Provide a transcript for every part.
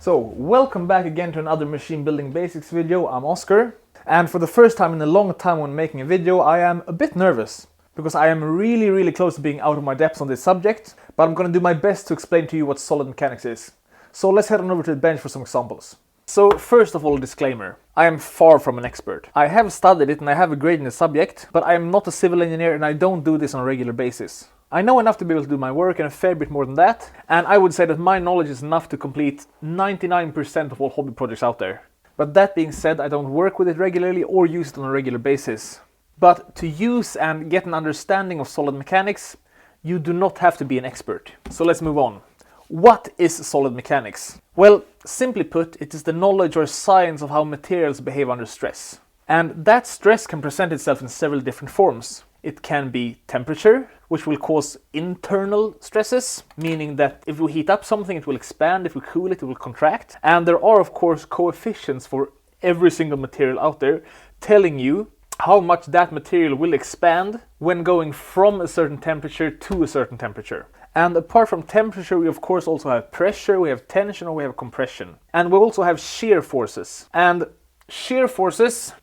So, welcome back again to another machine building basics video. I'm Oscar, and for the first time in a long time when making a video, I am a bit nervous because I am really close to being out of my depth on this subject, but I'm going to do my best to explain to you what solid mechanics is. So let's head on over to the bench for some examples. So first of all, a disclaimer. I am far from an expert. I have studied it and I have a grade in the subject, but I am not a civil engineer and I don't do this on a regular basis. I know enough to be able to do my work and a fair bit more than that, and I would say that my knowledge is enough to complete 99% of all hobby projects out there. But that being said, I don't work with it regularly or use it on a regular basis. But to use and get an understanding of solid mechanics, you do not have to be an expert. So let's move on. What is solid mechanics? Well, simply put, it is the knowledge or science of how materials behave under stress. And that stress can present itself in several different forms. It can be temperature, which will cause internal stresses, meaning that if we heat up something, it will expand. If we cool it, it will contract. And there are, of course, coefficients for every single material out there telling you how much that material will expand when going from a certain temperature to a certain temperature. And apart from temperature, we of course also have pressure, we have tension, or we have compression. And we also have shear forces. And shear forces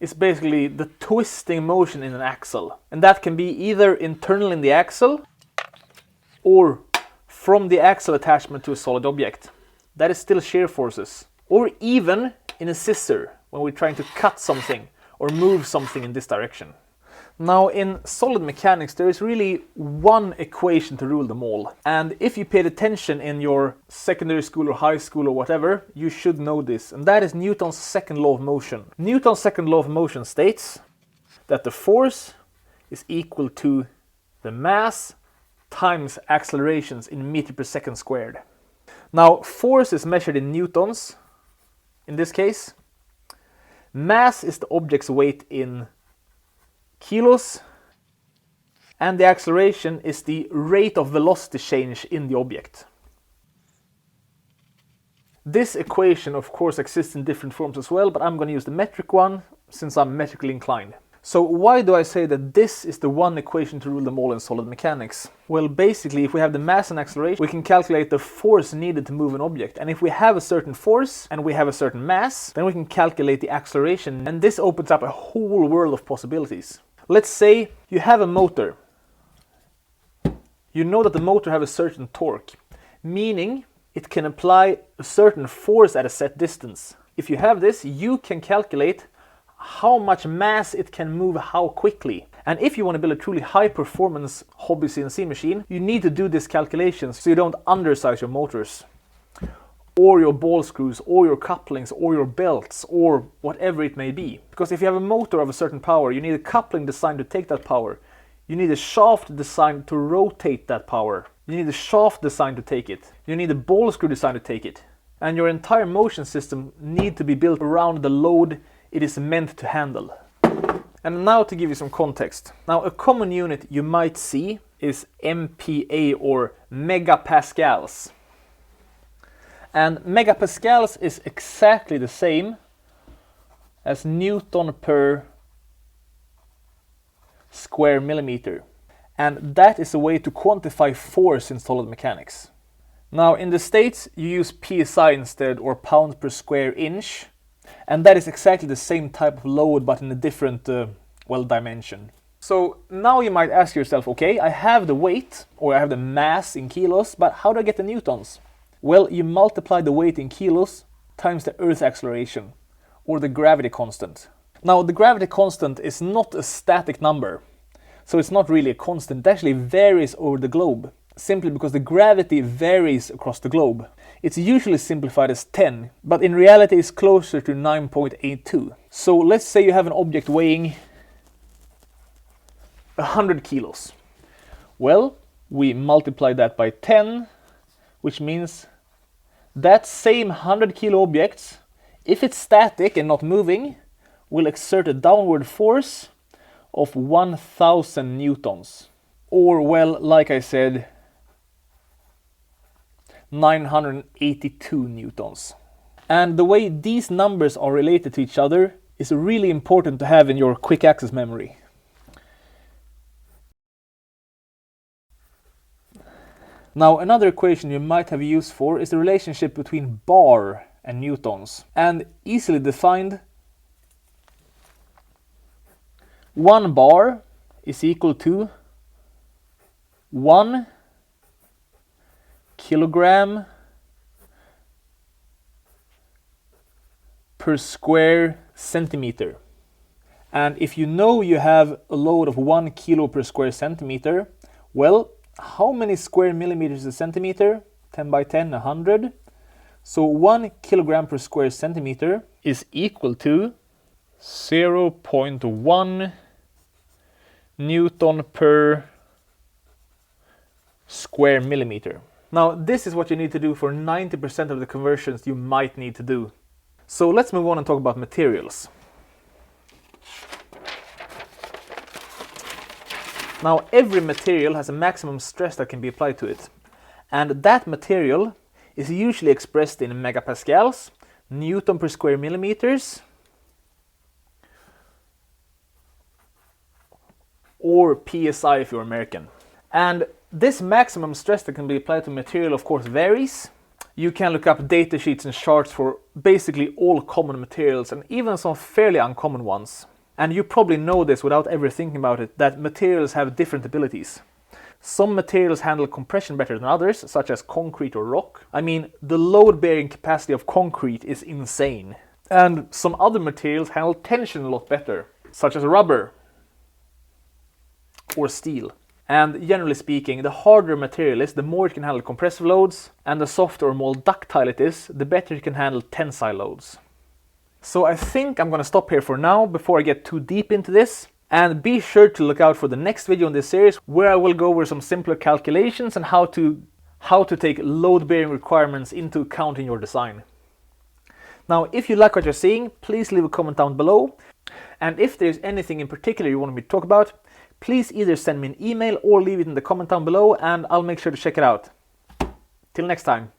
is basically the twisting motion in an axle. And that can be either internal in the axle or from the axle attachment to a solid object. That is still shear forces. Or even in a scissor when we're trying to cut something or move something in this direction. Now, in solid mechanics, there is really one equation to rule them all. And if you paid attention in your secondary school or high school or whatever, you should know this. And that is Newton's second law of motion. Newton's second law of motion states that the force is equal to the mass times accelerations in meter per second squared. Now, force is measured in newtons, in this case. Mass is the object's weight in kilos, and the acceleration is the rate of velocity change in the object. This equation of course exists in different forms as well, but I'm going to use the metric one since I'm metrically inclined. So why do I say that this is the one equation to rule them all in solid mechanics? Well, basically, if we have the mass and acceleration, we can calculate the force needed to move an object. And if we have a certain force and we have a certain mass, then we can calculate the acceleration. And this opens up a whole world of possibilities. Let's say you have a motor. You know that the motor has a certain torque, meaning it can apply a certain force at a set distance. If you have this, you can calculate how much mass it can move how quickly. And if you want to build a truly high performance hobby CNC machine, you need to do these calculations so you don't undersize your motors or your ball screws or your couplings or your belts or whatever it may be. Because if you have a motor of a certain power, you need a coupling designed to take that power. You need a shaft designed to rotate that power. You need a shaft designed to take it. You need a ball screw designed to take it. And your entire motion system needs to be built around the load it is meant to handle. And now to give you some context. Now, a common unit you might see is MPa or megapascals. And megapascals is exactly the same as Newton per square millimeter. And that is a way to quantify force in solid mechanics. Now, in the States, you use PSI instead, or pounds per square inch. And that is exactly the same type of load, but in a different, dimension. So now you might ask yourself, okay, I have the weight, or I have the mass in kilos, but how do I get the newtons? Well, you multiply the weight in kilos times the Earth's acceleration, or the gravity constant. Now, the gravity constant is not a static number, so it's not really a constant. It actually varies over the globe, simply because the gravity varies across the globe. It's usually simplified as 10, but in reality it's closer to 9.82. So let's say you have an object weighing 100 kilos. Well, we multiply that by 10, which means that same 100 kilo object, if it's static and not moving, will exert a downward force of 1000 newtons. Or, well, like I said, 982 newtons. And the way these numbers are related to each other is really important to have in your quick access memory. Now, another equation you might have used for is the relationship between bar and newtons. And easily defined, 1 bar is equal to 1 kilogram per square centimeter. And if you know you have a load of 1 kilo per square centimeter, well, how many square millimeters is a centimeter? 10 by 10, 100. So 1 kilogram per square centimeter is equal to 0.1 Newton per square millimeter. Now, this is what you need to do for 90% of the conversions you might need to do. So let's move on and talk about materials. Now, every material has a maximum stress that can be applied to it. And that material is usually expressed in megapascals, Newton per square millimeters, or PSI if you're American. And this maximum stress that can be applied to material, of course, varies. You can look up data sheets and charts for basically all common materials and even some fairly uncommon ones. And you probably know this without ever thinking about it, that materials have different abilities. Some materials handle compression better than others, such as concrete or rock. I mean, the load-bearing capacity of concrete is insane. And some other materials handle tension a lot better, such as rubber or steel. And generally speaking, the harder a material is, the more it can handle compressive loads, and the softer or more ductile it is, the better it can handle tensile loads. So I think I'm going to stop here for now before I get too deep into this. And be sure to look out for the next video in this series, where I will go over some simpler calculations and how to take load-bearing requirements into account in your design. Now, if you like what you're seeing, please leave a comment down below. And if there's anything in particular you want me to talk about, please either send me an email or leave it in the comment down below, and I'll make sure to check it out. Till next time.